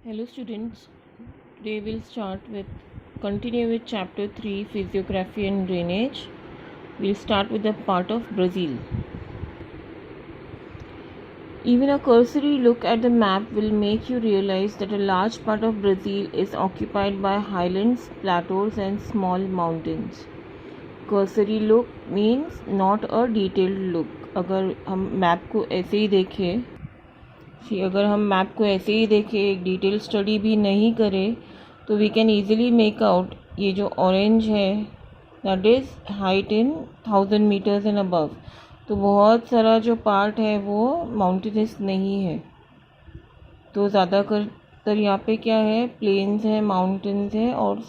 Hello students, today we'll continue with chapter 3 physiography and drainage. We'll start with the part of Brazil. Even a cursory look at the map will make you realize that a large part of Brazil is occupied by highlands, plateaus and small mountains. Cursory look means not a detailed look. अगर हम map को ऐसे ही देखें एक detail study भी नहीं करें तो we can easily make out ये जो ऑरेंज है that is height in 1000 metres and above. तो बहुत सारा जो पार्ट है वो माउंटेनस नहीं है, तो ज़्यादातर यहाँ पे क्या है, प्लेन्स है, माउंटेन्स है और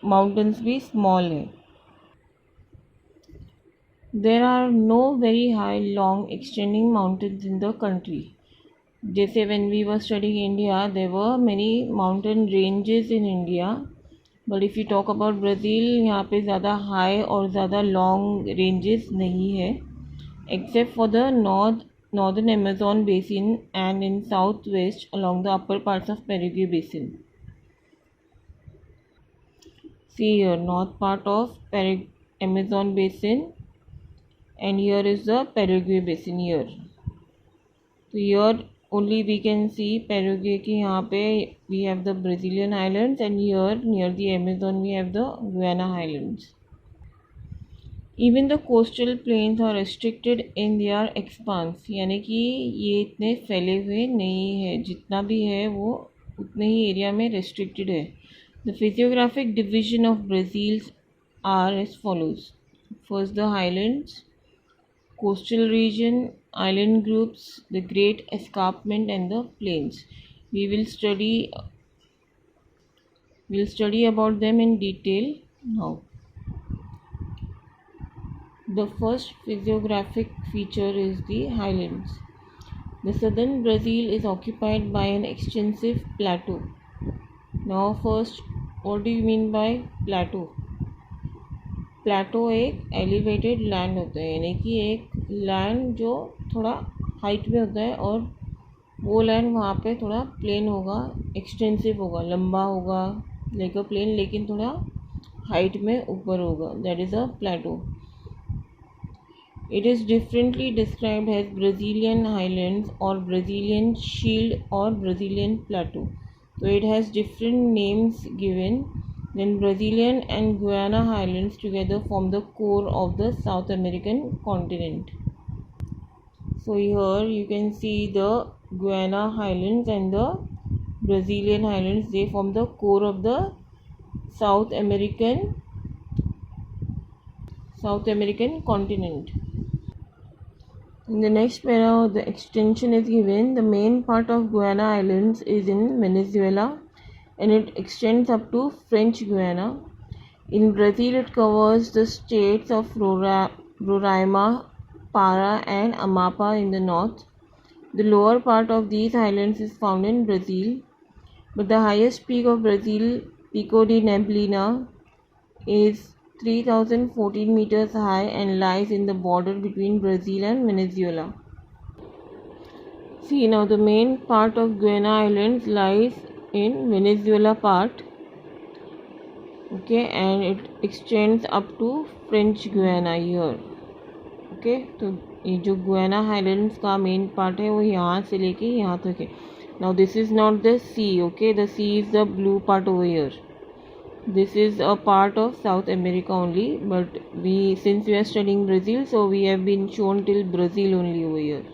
माउंटेन्स भी स्मॉल है। There are no very high long extending mountains in the country. जैसे when we were studying India, there were many mountain ranges in India, but if you talk about Brazil, यहाँ पे ज़्यादा high और ज़्यादा long ranges नहीं है, except for the northern Amazon basin and in southwest along the upper parts of Paraguay basin. See here, north part of Amazon basin and here is the Paraguay basin here. So here only we can see Paraguay की यहाँ पे we have the Brazilian highlands and here near the Amazon we have the Guiana highlands. Even the coastal plains are restricted in their expanse, यानी कि ये इतने फैले हुए नहीं है, जितना भी है वो उतने ही एरिया में restricted है. The physiographic division of Brazil are as follows. First the highlands, coastal region, island groups, the great escarpment and the plains. We'll study about them in detail now. The first physiographic feature is the highlands. The southern Brazil is occupied by an extensive plateau. Now first, what do you mean by plateau? प्लेटो एक elevated land होता है, यानी कि एक land जो थोड़ा height में होता है और वो लैंड वहाँ पे थोड़ा प्लेन होगा, एक्सटेंसिव होगा, लंबा होगा लाइक अ प्लेन, लेकिन थोड़ा हाइट में ऊपर होगा, that is a plateau. It is differently described as Brazilian highlands और ब्राज़ीलियन शील्ड और ब्राज़ीलियन प्लेटो. तो it has different names given. Then Brazilian and Guiana highlands together form the core of the South American continent. So here you can see the Guiana highlands and the Brazilian highlands, they form the core of the South American continent. In the next para, the extension is given. The main part of Guiana Islands is in Venezuela and it extends up to French Guiana. In Brazil, it covers the states of Roraima, Para and Amapá in the north. The lower part of these islands is found in Brazil, but the highest peak of Brazil, Pico de Neblina, is 3014 meters high and lies in the border between Brazil and Venezuela. See, now the main part of Guiana Islands lies in Venezuela part, okay, and it extends up to French Guiana here, okay. तो ये जो Guiana Highlands का main part है वो यहाँ से लेके यहाँ तक है. Now this is not the sea, okay, the sea is the blue part over here. This is a part of South America only, but since we are studying Brazil, so we have been shown till Brazil only over here.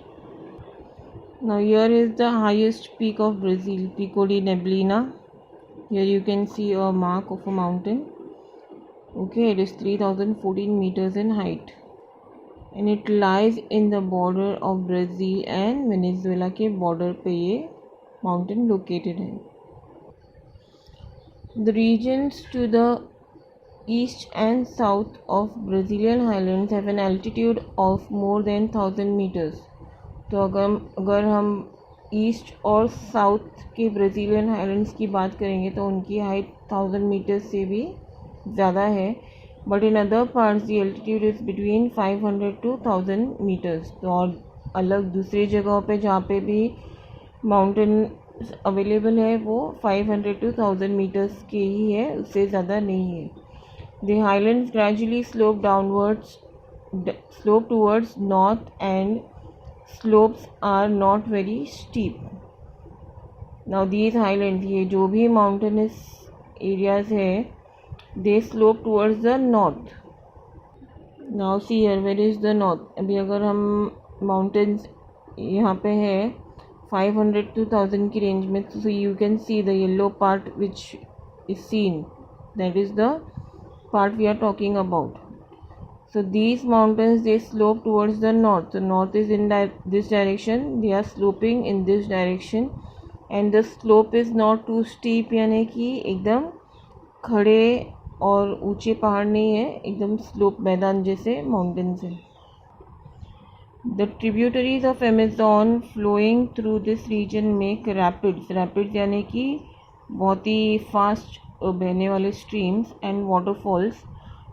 Now here is the highest peak of Brazil, Pico de Neblina. Here you can see a mark of a mountain. Okay, it is 3014 meters in height. And it lies in the border of Brazil and Venezuela के border पे ये mountain located है. The regions to the east and south of Brazilian highlands have an altitude of more than 1000 meters. तो अगर हम east और south के Brazilian highlands की बात करेंगे तो उनकी हाइट 1000 मीटर्स से भी ज़्यादा है, but in other parts the altitude is between 500 to 1000 metres. तो और अलग दूसरी जगहों पे जहाँ पे भी माउंटेन अवेलेबल है वो 500 to 1000 मीटर्स के ही है, उससे ज़्यादा नहीं है. The highlands gradually slope towards north, and slopes are not very steep. Now these highlands, ये जो भी mountainous areas है, they slope towards the north. Now see here, where is the north? अभी अगर हम mountains यहाँ पे है 500 to 1000 की रेंज में, so you can see the yellow part which is seen, that is the part we are talking about. So these mountains, they slope towards the north. The north is in this direction, they are sloping in this direction, and the slope is not too steep, यानी कि एकदम खड़े और ऊंचे पहाड़ नहीं है, एकदम स्लोप मैदान जैसे माउंटेन्स है. The tributaries of Amazon flowing through this region make rapids. Rapids यानी कि बहुत ही फास्ट बहने वाले streams and waterfalls.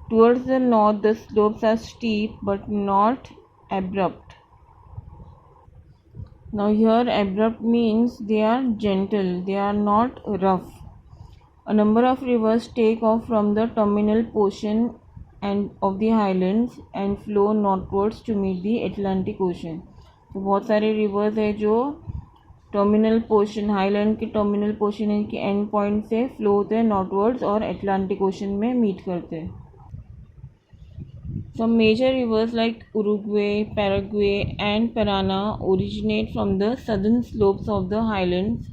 Towards the north, the slopes are steep but not abrupt. Now here abrupt means they are gentle, they are not rough. A number of rivers take off from the terminal portion and of the highlands and flow northwards to meet the Atlantic Ocean. तो बहुत सारे reverse है जो terminal portion, highland के terminal portion के and point से flow होते हैं नॉर्थवर्ड्स और अटलांटिक ओशन में मीट करते हैं. Some major rivers like Uruguay, Paraguay and Parana originate from the southern slopes of the highlands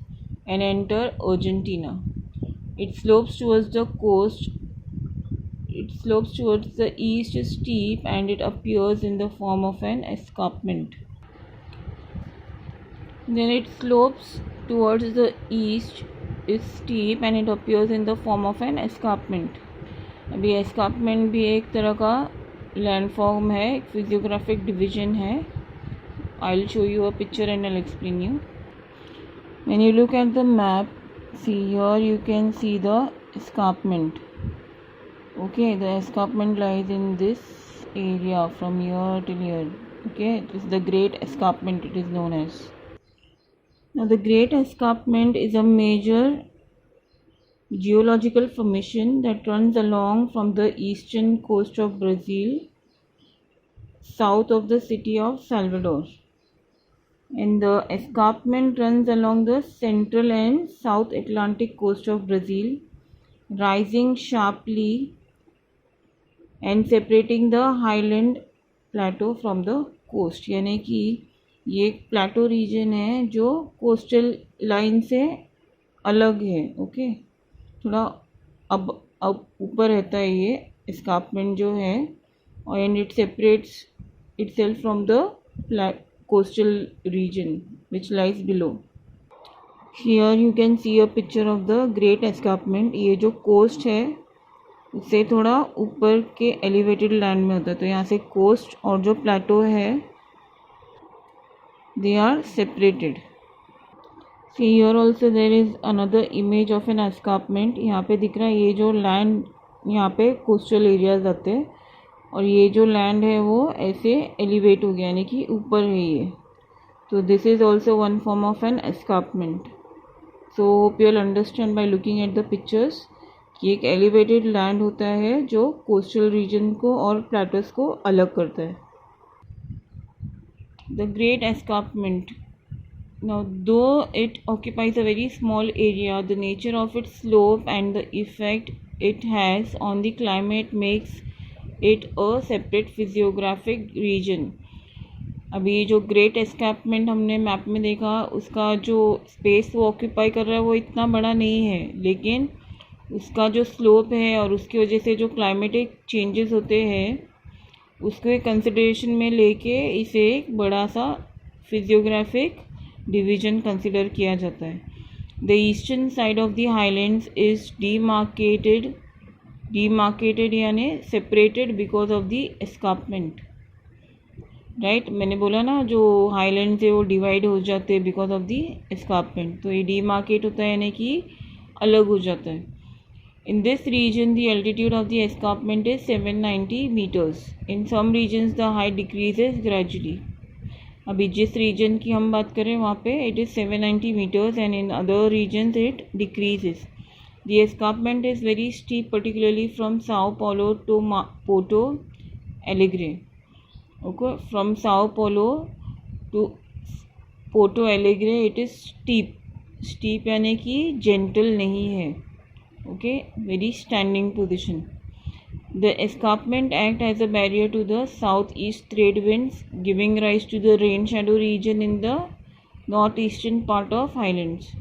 and enter Argentina. It slopes towards the coast. It slopes towards the east is steep, and it appears in the form of an escarpment. Then it slopes towards the east is steep, and it appears in the form of an escarpment. अभी escarpment भी एक तरह का landform है, एक physiographic division है. I'll show you a picture and I'll explain you. When you look at the map, see here you can see the escarpment. Okay, the escarpment lies in this area from here till here. Okay, it is the Great Escarpment, it is known as. Now the Great Escarpment is a major geological formation that runs along from the eastern coast of Brazil, south of the city of Salvador. And the escarpment runs along the central and south Atlantic coast of Brazil, rising sharply and separating the highland plateau from the coast. यानी कि ये एक plateau region है जो coastal line से अलग है. Okay, थोड़ा अब ऊपर रहता है ये escarpment जो है, and it separates itself from the coastal region which lies below. Here you can see a picture of the Great Escarpment. ये जो कोस्ट है उससे थोड़ा ऊपर के एलिवेटेड लैंड में होता है, तो यहाँ से कोस्ट और जो प्लेटो है they are separated. See here also there is another image of an escarpment. यहाँ पे दिख रहा है ये जो लैंड, यहाँ पे कोस्टल एरियाज आते हैं और ये जो लैंड है वो ऐसे एलिवेट हो गया, यानी कि ऊपर है ये. तो this is also one form of an escarpment. So hope you will understand by looking at the pictures कि एक एलिवेटेड लैंड होता है जो कोस्टल रीजन को और प्लेटोस को अलग करता है. The Great Escarpment. Now, though it occupies a very small area, the nature of its slope and the effect it has on the climate makes it a separate physiographic region. अभी जो great escarpment हमने map में देखा उसका जो space वो occupy कर रहा है वो इतना बड़ा नहीं है, लेकिन उसका जो स्लोप है और उसकी वजह से जो क्लाइमेटिक चेंजेस होते हैं उसको एक कंसिडरेशन में लेके इसे एक बड़ा सा फिजियोग्राफिक डिवीजन कंसिडर किया जाता है. The eastern side of the highlands is demarcated यानी separated because of the escarpment. Right, मैंने बोला ना जो हाईलैंड्स है वो डिवाइड हो जाते हैं बिकॉज ऑफ द एस्कार्पमेंट, तो ये डीमार्केट होता है यानी कि अलग हो जाता है. In this region, the altitude of the escarpment is 790 meters. In some regions, the height decreases gradually. अभी जिस रीजन की हम बात करें वहाँ पे it is 790 metres and in other regions it decreases. The escarpment is very steep, particularly from Sao Paulo to Porto Alegre. Okay, from Sao Paulo to Porto Alegre it is steep. Steep यानी कि gentle नहीं है. Okay, very standing position. The escarpment act as a barrier to the southeast trade winds, giving rise to the rain shadow region in the northeastern part of highlands.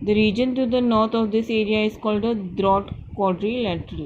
The region to the north of this area is called a drought quadrilateral.